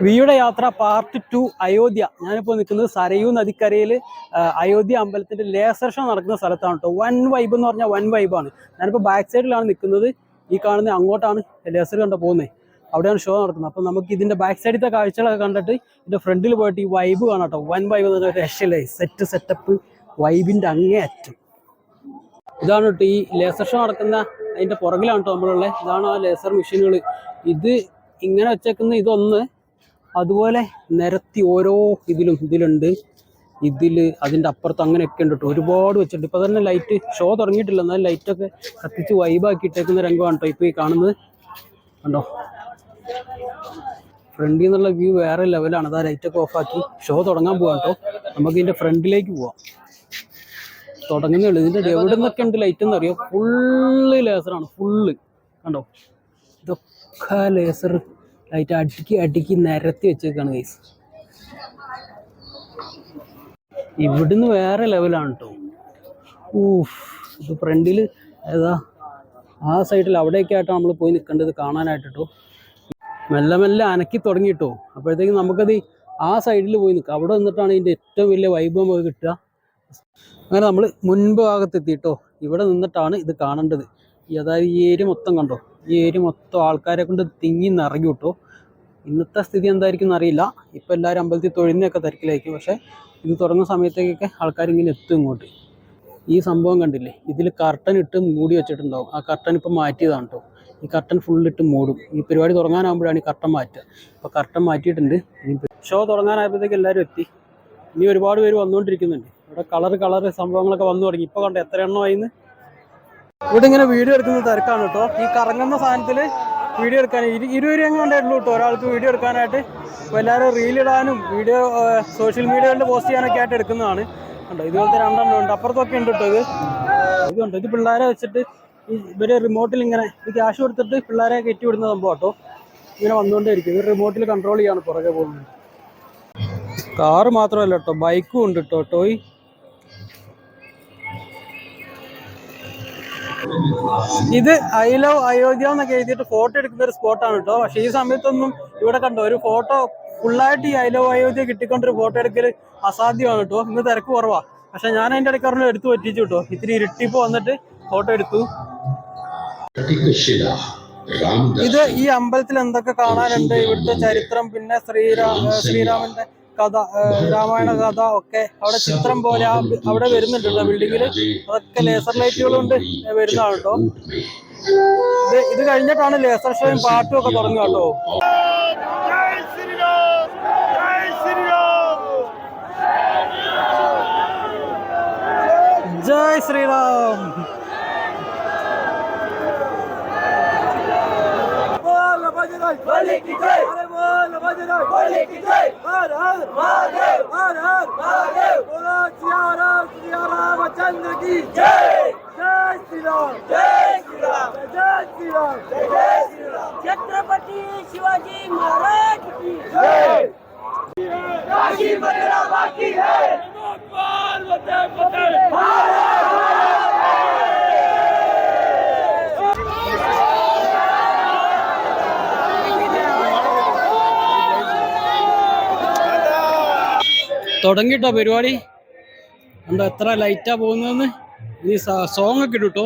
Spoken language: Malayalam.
വിയുടെ യാത്ര പാർട്ട് 2 അയോധ്യ. ഞാനിപ്പോൾ നിൽക്കുന്നത് സരയൂ നദിക്കരയിൽ അയോധ്യ അമ്പലത്തിന്റെ ലേസർ ഷോ നടക്കുന്ന സ്ഥലത്താണ് കേട്ടോ. വൻ വൈബ് എന്ന് പറഞ്ഞാൽ വൻ വൈബാണ്. ഞാനിപ്പോൾ ബാക്ക് സൈഡിലാണ് നിൽക്കുന്നത്. ഈ കാണുന്ന അങ്ങോട്ടാണ് ലേസർ കണ്ട പോകുന്നത്. അവിടെയാണ് ഷോ നടക്കുന്നത്. അപ്പം നമുക്ക് ഇതിന്റെ ബാക്ക് സൈഡിലത്തെ കാഴ്ചകളൊക്കെ കണ്ടിട്ട് ഇതിന്റെ ഫ്രണ്ടിൽ പോയിട്ട് ഈ വൈബ് കാണാം കേട്ടോ. വൻ വൈബ് എന്ന് പറഞ്ഞാൽ രക്ഷയില്ലേ, സെറ്റപ്പ് വൈബിന്റെ അങ്ങേയറ്റം. ഇതാണ് കേട്ടോ ഈ ലേസർ ഷോ നടക്കുന്ന അതിന്റെ പുറകിലാണ് കേട്ടോ നമ്മളുള്ളത്. ഇതാണ് ആ ലേസർ മെഷീനുകൾ. ഇത് ഇങ്ങനെ വെച്ചേക്കുന്ന ഇതൊന്ന്, അതുപോലെ നിരത്തി ഓരോ ഇതിലുണ്ട്. അതിൻ്റെ അപ്പുറത്ത് അങ്ങനെയൊക്കെ ഉണ്ട് കേട്ടോ. ഒരുപാട് വെച്ചിട്ടുണ്ട്. ഇപ്പം തന്നെ ലൈറ്റ് ഷോ തുടങ്ങിയിട്ടില്ല, എന്നാലും ലൈറ്റൊക്കെ കത്തിച്ച് വൈബാക്കി ഇട്ടേക്കുന്ന രംഗമാണ് കേട്ടോ ഇപ്പോൾ ഈ കാണുന്നത്. കണ്ടോ, ഫ്രണ്ടിൽ നിന്നുള്ള വ്യൂ വേറെ ലെവലാണ്. അതാ ലൈറ്റൊക്കെ ഓഫാക്കി ഷോ തുടങ്ങാൻ പോകാം കേട്ടോ. നമുക്ക് ഇതിൻ്റെ ഫ്രണ്ടിലേക്ക് പോവാം. തുടങ്ങുന്നുള്ളൂ. ഇതിൻ്റെ എവിടെ നിന്നൊക്കെ ഉണ്ട് ലൈറ്റ് എന്ന് അറിയോ? ഫുള്ള് ലേസറാണ്, ഫുള്ള്. കണ്ടോ, ഇതൊക്കെ ലേസർ ലൈറ്റ് അടുക്കി നിരത്തി വെച്ചേക്കാണ് ഗൈസ്. ഇവിടുന്ന് വേറെ ലെവലാണ് കേട്ടോ. ഇത് ഫ്രണ്ടിൽ ഏതാ ആ സൈഡിൽ അവിടെയൊക്കെ ആയിട്ടാണ് നമ്മൾ പോയി നിൽക്കേണ്ടത് കാണാനായിട്ട് കേട്ടോ. മെല്ലെ മെല്ലെ അനക്കി തുടങ്ങിയിട്ടോ. അപ്പോഴത്തേക്കും നമുക്കത് ആ സൈഡിൽ പോയി നിൽക്കാം. അവിടെ നിന്നിട്ടാണ് ഇതിൻ്റെ ഏറ്റവും വലിയ വൈബ് നമുക്ക് കിട്ടുക. അങ്ങനെ നമ്മൾ മുൻപ് ഭാഗത്തെത്തിയിട്ടോ. ഇവിടെ നിന്നിട്ടാണ് ഇത് കാണേണ്ടത്. അതായത് ഈ ഏരിയ മൊത്തം കണ്ടോ, ഈ ഏരിയ മൊത്തം ആൾക്കാരെ കൊണ്ട് തിങ്ങി നിറങ്ങി കിട്ടോ. ഇന്നത്തെ സ്ഥിതി എന്തായിരിക്കും എന്നറിയില്ല. ഇപ്പം എല്ലാവരും അമ്പലത്തിൽ തൊഴുന്നൊക്കെ തിരക്കിലായിരിക്കും. പക്ഷേ ഇത് തുടങ്ങുന്ന സമയത്തേക്കൊക്കെ ആൾക്കാരിങ്ങനെ എത്തും ഇങ്ങോട്ട്. ഈ സംഭവം കണ്ടില്ലേ, ഇതിൽ കർട്ടൻ ഇട്ട് മൂടി വെച്ചിട്ടുണ്ടാവും. ആ കർട്ടൻ ഇപ്പം മാറ്റിയതാണ് കേട്ടോ. ഈ കർട്ടൻ ഫുള്ളിട്ട് മൂടും. ഈ പരിപാടി തുടങ്ങാനാകുമ്പോഴാണ് ഈ കർട്ടൻ മാറ്റുക. അപ്പോൾ കർട്ടൻ മാറ്റിയിട്ടുണ്ട്. ഇനി ഷോ തുടങ്ങാനായപ്പോഴത്തേക്ക് എല്ലാവരും എത്തി. ഇനി ഒരുപാട് പേര് വന്നുകൊണ്ടിരിക്കുന്നുണ്ട്. ഇവിടെ കളർ സംഭവങ്ങളൊക്കെ വന്നു തുടങ്ങി. ഇപ്പോൾ കണ്ടോ എത്ര എണ്ണമായിന്ന്. ഇവിടെ ഇങ്ങനെ വീഡിയോ എടുക്കുന്ന തിരക്കാണ് കേട്ടോ. ഈ കറങ്ങുന്ന സാധനത്തിൽ വീഡിയോ എടുക്കാൻ 20 രൂപ കൊണ്ടായിട്ടുള്ളൂ കേട്ടോ ഒരാൾക്ക് വീഡിയോ എടുക്കാനായിട്ട്. അപ്പോൾ എല്ലാവരും റീലിടാനും വീഡിയോ സോഷ്യൽ മീഡിയകളിൽ പോസ്റ്റ് ചെയ്യാനൊക്കെ ആയിട്ട് എടുക്കുന്നതാണ് കണ്ടോ. ഇതുപോലത്തെ 2 എണ്ണം ഉണ്ട്. അപ്പുറത്തൊക്കെ ഉണ്ട് കേട്ടോ. ഇതുണ്ട്. ഇത് പിള്ളേരെ വെച്ചിട്ട് ഇവര് റിമോട്ടിൽ ഇങ്ങനെ ക്യാഷ് കൊടുത്തിട്ട് പിള്ളേരെ കയറ്റി വിടുന്ന സംഭവം കേട്ടോ. ഇങ്ങനെ വന്നുകൊണ്ടേയിരിക്കും. ഇവർ റിമോട്ടിൽ കൺട്രോൾ ചെയ്യാണ് പുറകെ പോകുന്നത്. കാറ് മാത്രമല്ല കേട്ടോ, ബൈക്കും ഉണ്ട് കേട്ടോ. ടോയ് ഇത് ഐ ലവ് അയോധ്യ എന്നൊക്കെ എഴുതിയിട്ട് ഫോട്ടോ എടുക്കുന്ന ഒരു സ്പോട്ടാണ് കേട്ടോ. പക്ഷെ ഈ സമയത്തൊന്നും ഇവിടെ കണ്ടോ ഒരു ഫോട്ടോ ഫുള്ളായിട്ട് ഈ ഐ ലവ് അയോധ്യ കിട്ടിക്കൊണ്ടൊരു ഫോട്ടോ എടുക്കൽ അസാധ്യമാണ് കേട്ടോ. ഇന്ന് തിരക്ക് കുറവാ. പക്ഷെ ഞാൻ അതിൻ്റെ ഇടയ്ക്ക് പറഞ്ഞ് എടുത്ത് പറ്റിച്ചു കേട്ടോ. ഇത്തിരി ഇരുട്ടിപ്പ് വന്നിട്ട് ഫോട്ടോ എടുത്തു. ഇത് ഈ അമ്പലത്തിൽ എന്തൊക്കെ കാണാനുണ്ട്, ഇവിടുത്തെ ചരിത്രം, പിന്നെ ശ്രീരാമന്റെ കഥ, രാമായണ കഥ ഒക്കെ അവിടെ ചിത്രം പോലെ അവിടെ വരുന്നുണ്ട് കേട്ടോ ബിൽഡിങ്ങില്. അതൊക്കെ ലേസർ ലൈറ്റുകളുണ്ട് വരുന്നതാണ് കേട്ടോ. ഇത് കഴിഞ്ഞിട്ടാണ് ലേസർ ഷോയും പാട്ടും ഒക്കെ തുടങ്ങുക കേട്ടോ. ജയ് ശ്രീറാം. छत्रपति शिवाजी महाराज की जय. काशी मथुरा बाकी है. തുടങ്ങിട്ടോ പരിപാടി. കണ്ടോ എത്ര ലൈറ്റാ പോകുന്നതെന്ന്. ഇനി സോങ് ഒക്കെ ഇട്ടോ.